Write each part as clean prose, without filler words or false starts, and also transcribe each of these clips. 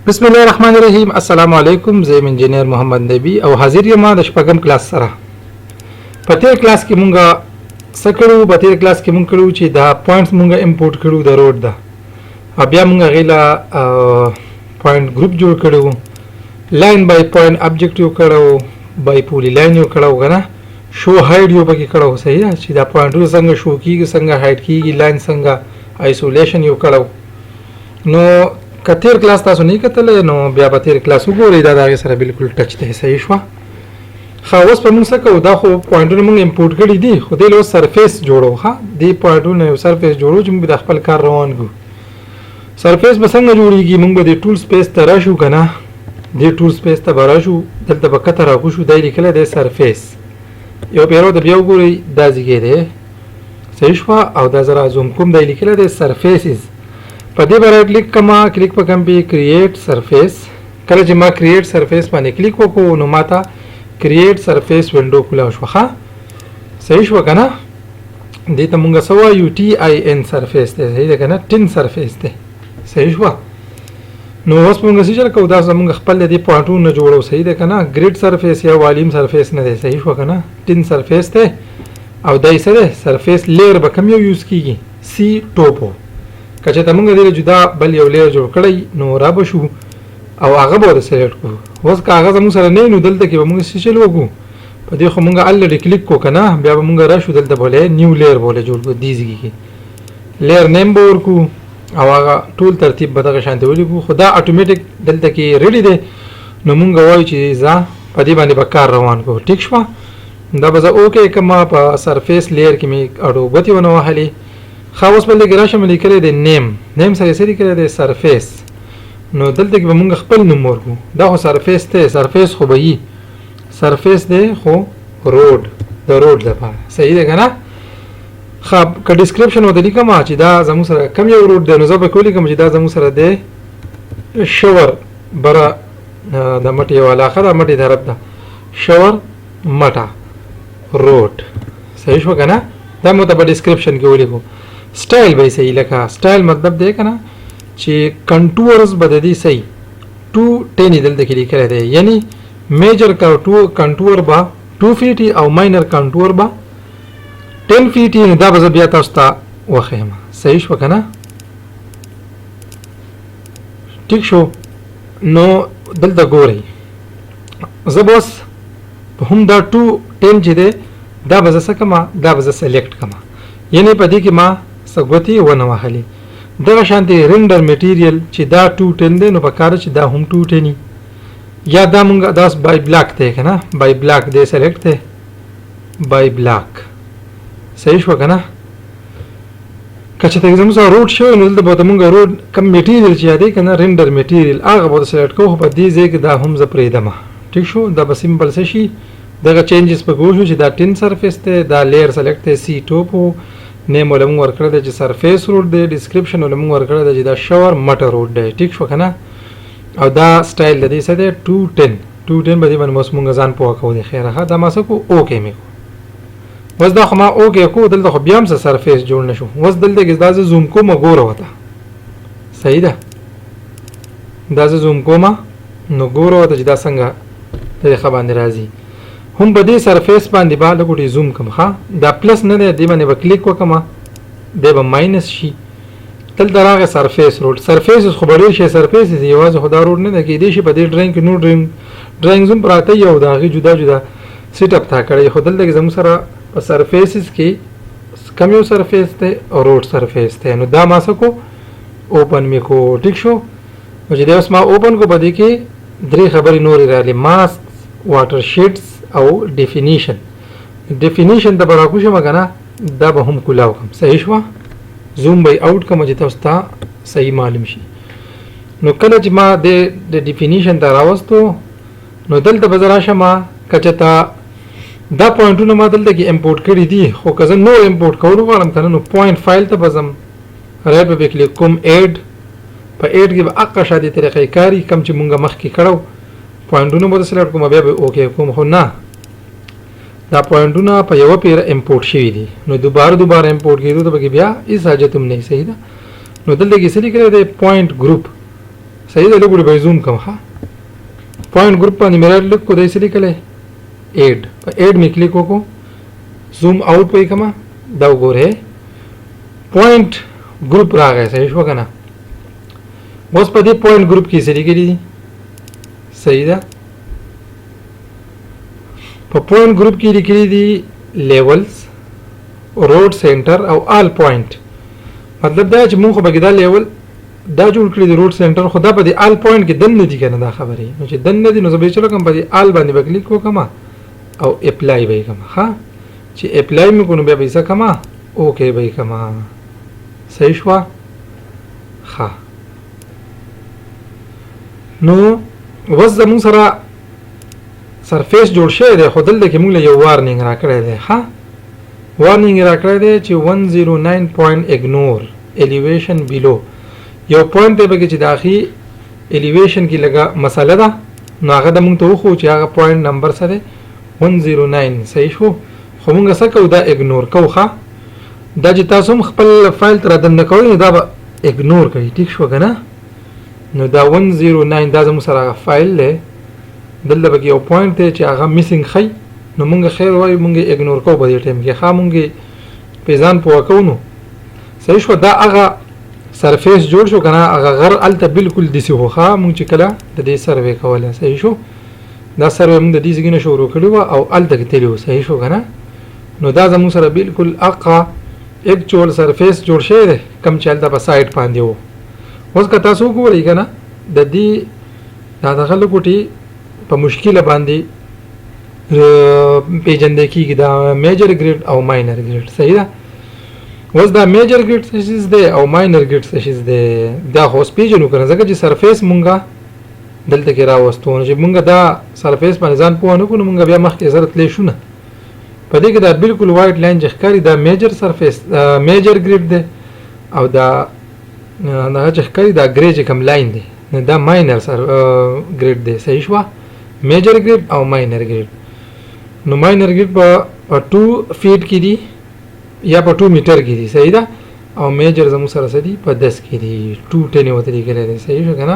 بسم الله الرحمن الرحیم. السلام علیکم. زه انجینیر محمد نبی او حاضر یم د شپږم کلاس سره. په تیر کلاس کې مونږه سکړو چې دا پوینټس مونږه امپورټ کړو د روډ دا بیا مونږه غیلا پوینټ ګروپ جوړ کړو، لاین بای پوینټ ابجیکټیو کړو، بای پولی لاین یو کړو کنه، شو هایډ یو پکې کړو. صحیح ده چې دا پوینټونه څنګه شو کیږي، څنګه هایډ کیږي، لاین څنګه آیسولیشن یو کړو. نو کتیر کلاس تاسو نه کتل نو بیا به تیر کلاس وګورئ، دا دغه سره بالکل ټچ دی. صحیح شو. خو اوس په موږ څه کوو، دا خو پوینټونه موږ امپورټ کړي دي، خو دې له سرفیس جوړو. ها دې پوینټونه یو سرفیس جوړو چې موږ د خپل کار روان کو. سرفیس به څنګه جوړیږي، موږ به د ټول سپیس ته راشو کنه، دې ټول سپیس ته راشو، دلته به کته راکو شو، دای لیکل دی سرفیس. یو پیرو د بیا وګورئ دا ځګی دی. صحیح شو. او دا زرا زوم کوم دی لیکل دی سرفیسز. په دې باندې کلیک کما، کلیک پکم به کریټ سرفیس. کله چې ما کریټ سرفیس باندې کلیک وکړو نو ماته کریټ سرفیس وینډو کولا شو. ښه صحیح شو کنه. دې ته مونږه سوا یو ټي آی ان سرفیس ته صحیح ده کنه، ټین سرفیس ته. صحیح شو. نو اوس مونږ څه چل کوو، دا زمونږ خپل دې پوینټونه جوړو. صحیح ده کنه، گریډ سرفیس یا والیم سرفیس نه ده. صحیح شو کنه، ټین سرفیس ته. او دای سره سرفیس لیر به کوم یو یوز کیږي، سی ټوپو. کچه ته مونږ دې جدا بل یو لیر جوړ کړی نو را بشو او هغه به سلیکټ کړو. اوس کاغذ موږ سره نه نو دلته کې به موږ څه چل وګو، په دې خو مونږ الریډي کلیک کو کنه، بیا به مونږ راشو دلته بوله نیو لیر بوله جوړ کو. دیږي کې لیر نیم به ورکو او هغه ټول ترتیب به دغه شانته ولیکو. خو دا اتوماتیک دلته کې ریډي دی. نو مونږ وایو چې ځا په دې باندې به کار روان کو. ټیک شو. دا به زه اوکې کما په سرفیس لیر کې مې اډو غوتی ونه وهلې. خاص بل کې راشم لیکل دی نیم سره سری کړی دی سرفیس. نو دلته کې به مونږ خپل نوم ورکو. دا خو سرفیس ته، سرفیس خو به یي سرفیس دی خو روډ د روډ لپاره. صحیح ده کنه. خو که ډیسکرپشن ودی کوم چې دا زمو سره کم یو روډ دی نو زه به کولی کوم چې دا زمو سره دی شاور برا د مټي والا خره مټي طرف ده شاور مټا روډ. صحیح شو کنه. دا مو ته په ډیسکرپشن کې ولیکو. سټایل به صحیح لکه سټایل مطلب دی کنه چې کنټورز بددي صحیح 210 دلته کې لیکل دی، یعنی میجر کنټور با 2 فیټ او ماینر کنټور با 10 فیټ. دا به بیا تاسو ته وخیم. صحیح شو کنه. ټیک شو. نو دلته ګورئ زه بس هم دا 210 چې دی دا به زه کما، دا به زه سلیکټ کما، یعنی په دې کې ما سګوتی ونه وهلې. دغه شانتي رندر میټیریل چې دا 210 دی نو په کار چې دا هم 210 یا دا مونږ داس بای بلاک ته کنه، بای بلاک دې سلیکټ ته بای بلاک. صحیح شو کنه. کچته زموږ سره روډ شو نو دلته به مونږ روډ کم میټیریل چې یادې کنه رندر میټیریل هغه به سلیکټ کوو. په دې ځای کې دا هم ز پرېدم. ټیک شو. دا به سمپل څه شي، دغه چینجز په ګوشو چې دا 10 سرفیس ته، دا لیر سلیکټ ته، سی ټوپو نیم ولمون ورکړه د چې سرفیس روډ دی، ډیسکرپشن ولمون ورکړه د چې دا شاور مټر روډ دی. ټیک شو کنه. او دا سټایل د دې څه دی 210 باندې باندې مونږ ځان پوه کوو. د خیره ها دا ما څه کو اوکې مې کو. وس دا خو ما اوکې کو، دلته خو بیا هم سرفیس جوړ نشو. وس دلته کې دا زوم کوم ګوره وته. صحیح ده. دا زوم کوم نو ګوره وته چې دا څنګه د خباندې راځي. هم په دې سرفیس باندې باندې کوټي زوم کوم. ها دا پلس نه دی، دې باندې کلیک وکم دی به ماینس شي. تل دراغه سرفیس روډ. سرفیس خو بډیر شي، سرفیس یوازې خدا روډ نه دی کې دې شي په دې ډرینګ کې نو ډرینګ زوم پراته یو داغه جدا جدا سیټ اپ تا کړی. خو دلته زمو سره په سرفیسز کې کم یو سرفیس ته او روډ سرفیس ته. نو دا ما سکو اوپن میکو. ټیک شو. چې دا اوس ما اوپن کو پدې کې درې خبرې نورې راځي، ماس، واټر شیډز او ډیفینیشن. ډیفینیشن د براکو شمه کنه، دا به هم کولاو کوم. صحیح شو. زوم به اوټ کوم چې تاسو ته صحیح معلوم شي. نو کله چې ما د ډیفینیشن ته راوستو نو دلته به زرا شمه کچتا دا پوینټونه ما دلته کې امپورټ کړی دي. خو که زه نو امپورټ کول غواړم کنه نو پوینټ فایل ته بزم، رایټ به کلیک کوم، اډ. په اډ کې به اقا شادي طریقې کاری کم چې مونږه مخ کې کړو پوینټونه به سلیکټ کوم، بیا به اوکې کوم. خو نه دا پوینټونه په یو پیر امپورټ شوی دي نو دوباره امپورټ کیدو ته بیا هیڅ حاجت هم نه. صحیح ده. نو دلته کې څه لیکل دی پوینټ ګروپ. صحیح ده. لګوړي به زوم کوم. ها پوینټ ګروپ باندې مې راټ لیک کو دای سلی کله ایډ په ایډ می کلیک وکړو زوم آوټ پې کما دا وګوره پوینټ ګروپ راغی. صحیح شو کنه. اوس په دې پوینټ ګروپ کې سری کېږي. صحیح ده. په پوینټ ګروپ کې لیکلي دي لیولز روډ سنټر او آل پوینټ. مطلب دا چې موږ به دا لیول دا جوړ کړی دی روډ سنټر خو دا په دې آل پوینټ کې دنه دي کنه دا خبرې نو چې دنه دي نو زه به چلو کوم په دې آل باندې به کلیک وکم او اپلای به کوم. ها چې اپلای مې کو نو بیا به څه کما اوکے به کما. صحیح شو. ها نو وس زمون سره سرفیس جوړ شوی دی خو دلته کې موږ یو وارنینګ را کړی دی. ها وارنینګ را کړی دی چې 109 پوینټ اګنور الیویشن بیلو یو پوینټ دی بګی چې داخلي الیویشن کې لګه مساله ده نو هغه د موږ ته وخو چې هغه پوینټ نمبر سره 109. صحیح شو. خو موږ څه کوو دا اګنور کوو. ښه دا چې تاسو خپل فایل تر دننه کوئ نو دا به اګنور کوي. ټیک شو کنه. نو دا 109 دا زموږ سره فایل دی دلته به یو پوینټ دی چې هغه میسنګ خی نو موږ خیر وایو موږ اګنور کوو په دې ټایم کې. ښه موږ په ځان پوه کوو. نو صحیح شو. دا هغه سرفیس جوړ شو کنه هغه غر الته بالکل دسی خو. ښه موږ چې کله د دې سروې کوله. صحیح شو. دا سروې موږ د دې ځګنه شروع کړو او الته کې تلو. صحیح شو کنه. نو دا زموږ سره بالکل اقا اکچوال سرفیس جوړ شوی دی کم چې الته په سایت باندې وو. اوس که تاسو وګورئ کنه د دې دا دغه لګوټي په مشکله باندې پیجندې کیږي دا میجر ګریډ او ماینر ګریډ. صحیح ده. اوس دا میجر ګریډ څه شي دی او ماینر ګریډ څه شي دی دا خو پیژنو کنه ځکه چې سرفیس مونږه دلته کې راوستو چې مونږه دا سرفیس باندې ځان پوه نه کوو مونږ بیا مخکې ضرورت لې شو نه په دې کې دا بالکل وایټ لاین چې ښکاري دا میجر سرفیس میجر ګریډ دی او دا نه چې ښکاري دا ګری چې کوم لاین دی دا ماینر ګریډ دی. صحیح شو. میجر ګریډ او ماینر ګریډ. نو ماینر ګریډ په 2 فیټ کې دی یا په 2 میټر کې دی. صحیح ده. او میجر زمو سره سدي په 10 کې دی 210 وته دی کېږي. صحیح شو کنه.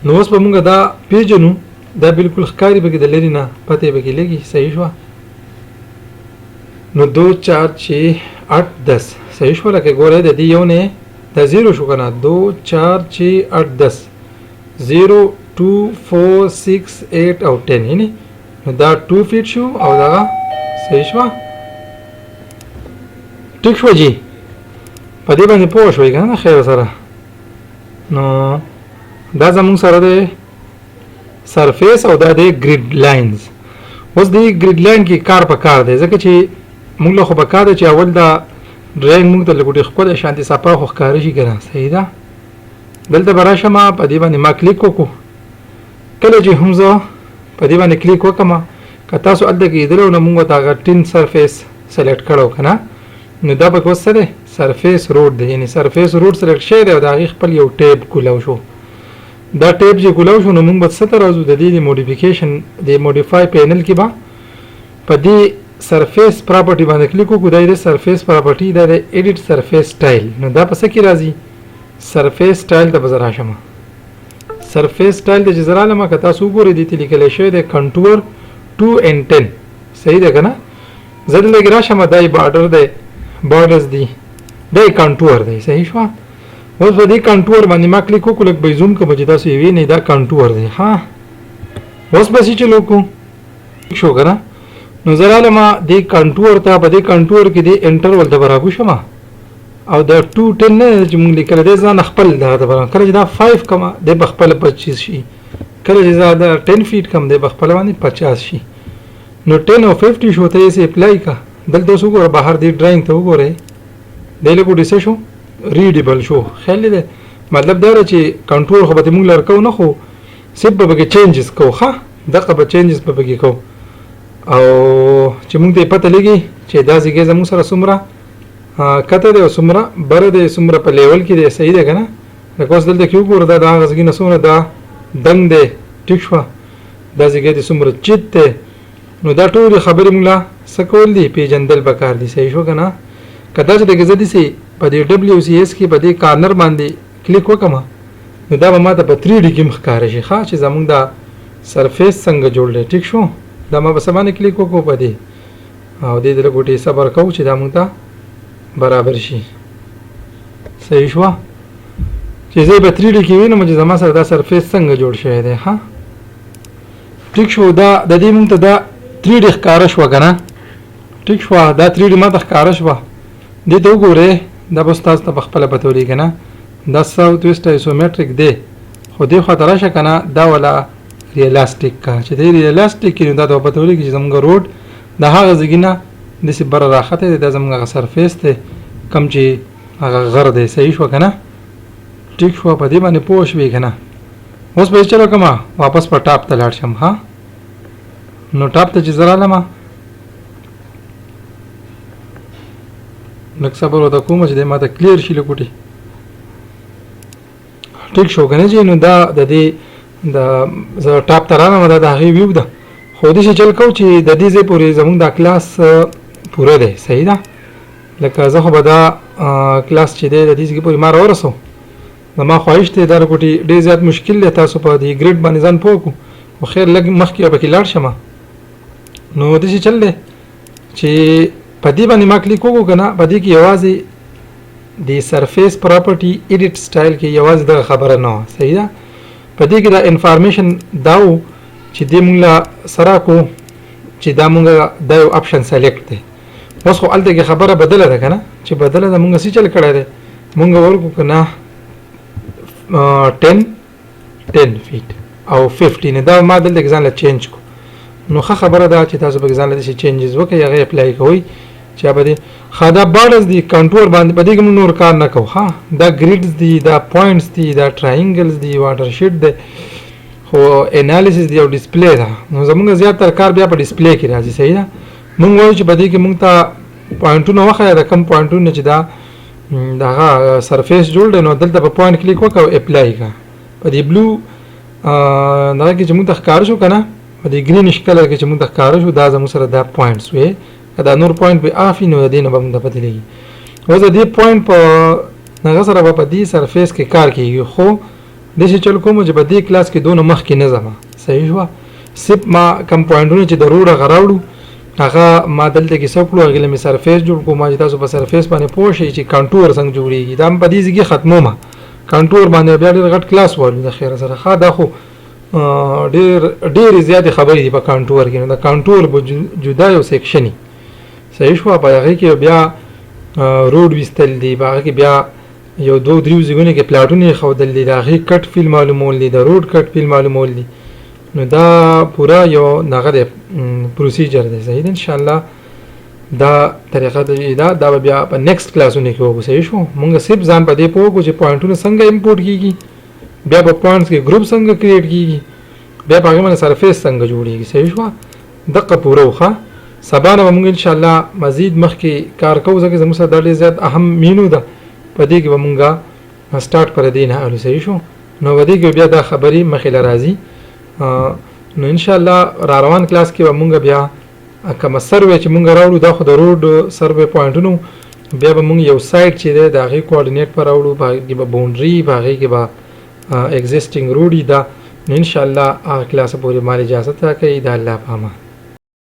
نو اوس په موږ دا پیژنو دا بالکل ښکاری به د لری نه پته به کې لګي. صحیح شو. نو 2 4 6 8 10. صحیح شو. لکه ګوره د دې یو نه دا 0 شو کنه 2 4 6 8 10 0 2 4 6 8 او 10 یعنی دا 2 فیټ شو او دا صحیح شو. ټیک شو جی. په دې باندې پوه شوي کنه خیر سره. نو دا زموږ سره د سرفیس او دا د ګریډ لاینز. اوس د ګریډ لاین کې کار په کار دی ځکه چې موږ له خو په کار دی چې اول دا ډرایینګ موږ ته لګوټې ښکلی شانتې صفا خو ښکاره شي که نه. صحیح ده. دلته به راشم په دې باندې ما کلیک وکړو کله چې هم زه په دې باندې کلیک وکړم که تاسو هلته کېدلی نو موږ ته هغه ټین سرفیس سلیکټ کړی که نه نو دا به اوس څه دی سرفیس روډ دی یعنې سرفیس روډ سلیکټ شوی دی او د هغې خپل یو ټیب کولاو شو. دا ټیب چې کولاو شو نو موږ به څه ته راځو د دې د موډیفیکیشن د موډیفای پینل کې به په دې سرفیس پراپرټي باندې کلیک وکړو. دا د سرفیس پراپرټي دا د ایډیټ سرفیس سټایل نو دا په څه کې راځي سرفیس سټایل ته به زه راشم. سرفیس سټایل ته چې زه رالم که تاسو وګورئ دې ته لیکلی شوی دی کنټور 2 and 10. صحیح ده که نه. زه دلته کې راشم دا یې بارډر دی بارډرز دي دا یې کنټور دی. صحیح شوه. اوس په دې کنټور باندې ما کلیک وکړو لږ به یې زوم کړم چې تاسو یې وینئ دا کنټور دی. ها اوس بس یې چلو وکړو شو که نه. نو زه رالم دې کنټور ته په دې کنټور کې دې انټرول ته به راکوشم او دا 210 نه چې مونږ لیکلی دی ځان خپل دغه ته به کله چې دا 5 کمه دی به خپله 25 شي کله چې زه دا 10 فیټ کم دی به خپله باندې 50 شي. نو 10 او 50 شو ته یې اپلای که دلته اوس وګوره بهر دې ډرایینګ ته وګورئ دی لږ څه شو ریډیبل شو. خیال دی مطلب دا دی چې کنټرول خو به موږ لر کوو نه خو صرف به پکې چینجز کوو. ښه دغه به چینجز به پکې کوو او چې موږ ته پته لګي چې دا ځای زموږ سره څومره کته دی او څومره بره دی څومره په لیول کې دی. صحیح دی که نه. لکه اوس دلته کې وګوره دا د هغه ځای نه څومره دا دنګ دی. ټیک شوه. دا ځای دی څومره چیت دی. نو دا ټولې خبرې موږ له څه کول دي پیژندل پکار دي. صحیح شو که نه. که دا چې دغه زه داسې په دې WCS کې په دې کارنر باندې کلیک وکړم نو دا به ماته په 3D کې ښکاره شي ښه چې زمونږ دا سرفیس څنګه جوړ دی ټیک شو دا ما به څه باندې کلیک وکړو په دې او دې د لږ صبر کوو چې دا مونږ ته برابر شي صحیح شوه چې زه به 3D کې وینم چې زما سره دا سرفیس څنګه جوړ شوی دی ښه ټیک شو دا د دې مونږ ته دا 3D ښکاره شوه که نه ټیک شوه دا 3D ما ته ښکاره شوه دې ته وګورئ دا به ستاسو ته په خپله پته ولګي که نه دا ساوت ویسټ ایسومیټریک دی خو دې خواته راشه که نه دا والا ریلاستیک کا چې دی ریلاستیک کې نو دا ته پته ولګي چې زموږ روډ د هغه ځای نه داسې بره راښتی دی دا زموږ هغه سرفیس دی کوم چې هغه غر دی صحیح شوه که نه ټیک شوه په دې باندې پوه شوې که نه اوس به یې چلو کړم واپس په ټاپ ته لاړ شم ها نو ټاپ ته چې زه رالم لږ صبر ورته کوم چې دی ما ته کلیر شي لږ ټیک شو که نه چې نو دا د دې د زه ټاپ ته رالم دا د هغې ویو ده خو داسې چل کوو چې د دې ځای پورې زموږ دا کلاس پوره دی صحیح ده لکه زه خو به دا کلاس چې دی د دې ځای پورې ما راورسو زما خواهش دی دا رکوټي ډېر زیات مشکل دی تاسو په دې ګریډ باندې ځان پوه کړو خو خیر لږ مخکې پکې لاړ شم نو داسې چل دی چې په دې باندې ما کلیک وکړو که نه په دې کې یوازې د سرفیس پراپرټي ایډیټ سټایل کې یوازې دغه خبره نه وه صحیح ده په دې کې دا انفارمیشن دا و چې دې مونږ له سره کو چې دا مونږ دا یو اپشن سلیکټ دی اوس خو هلته کې خبره بدله ده که نه چې بدله ده مونږ څه چل کړی دی مونږ ورکړو که نه 10 فیټ او 15 دا ما دلته کې ځان له چینج کو نو ښه خبره ده چې تاسو به ځان له داسې چینجز وکړئ هغه اپلای کوئ چې به دې ښه دا بارډرز دي کنټرول باندې په دې کې موږ نور کار نه کوو ها دا ګریډز دي دا پوینټس دي دا ټراینګلز دي واټر شیټ دی خو انالیسس دی او ډسپلی ده نو زموږ زیاتره کار بیا په ډسپلی کې راځي صحیح ده موږ وایو چې په دې کې موږ ته پوینټونه وښیه د کم پوینټونه چې دا دغه سرفیس جوړ دی نو دلته په پوینټ کلیک وکړه او اپلای کړه په دې بلو دغه کې چې موږ ته ښکاره شو که نه په دې ګرینش کلر کې چې موږ ته ښکاره شو دا زموږ سره دا پوینټس وې که دا نور پوینټ به آف وي نو د دې نه به موږ ته پته لګي اوس د دې پوینټ په هغه سره به په دې سرفیس کې کار کېږي خو داسې چل کوم چې په دې کلاس کې دونه مخکې نه ځم صحیح شوه صرف ما کم پوینټونه چې د روډ هغه راوړو هغه ما دلته کې څه کړو هغې له مې سرفیس جوړ کړو ما چې تاسو په سرفیس باندې پوه شئ چې کنټور څنګه جوړېږي دا هم په دې ځای کې ختموم کنټور باندې بیا ډېر غټ کلاس والو د خیره سره ښه دا خو ډېرې زیاتې خبرې دي په کنټور کې نو د کنټور به جدا یو سیکشن صحیح شوه په هغې کې بیا روډ ویستل دي په هغه کې بیا یو 2-3 ځایونو کې پلاټونه یې ښودل دي د هغې کټ فیل معلومول دي د روډ کټ فیل معلومول دي نو دا پوره یو دغه دی پروسیجر دی صحیح دی انشاءالله دا طریقه دا به بیا په نیکسټ کلاسونو کې وګورو صحیح شو مونږ صرف ځان په دې پوه کړو چې پوینټونه څنګه امپورټ کېږي بیا په پوینټس کې ګروپ څنګه کریټ کېږي بیا په هغې باندې سرفیس څنګه جوړېږي صحیح شوه دقه پوره وښه سبا نه به مونږ انشاءالله مزید مخکې کار کوو ځکه زموږ سره دا ډېر زیات اهم مینو ده په دې کې به مونږ سټارټ پر دې نه اړو صحیح شو نو په دې کې بیا دا خبرې مخې له راځي نو انشاءالله را روان کلاس کې به مونږ بیا کومه سروې چې مونږ راوړو دا خو د روډ سروې پوینټونو بیا به مونږ یو سایټ چې دی د هغې کوارډینیټ په راوړو په هغې کې به باونډري په هغې کې به ایگزسټینګ روډ دا نو انشاءالله هغه کلاس پورې مال اجازت راکوي د الله په امان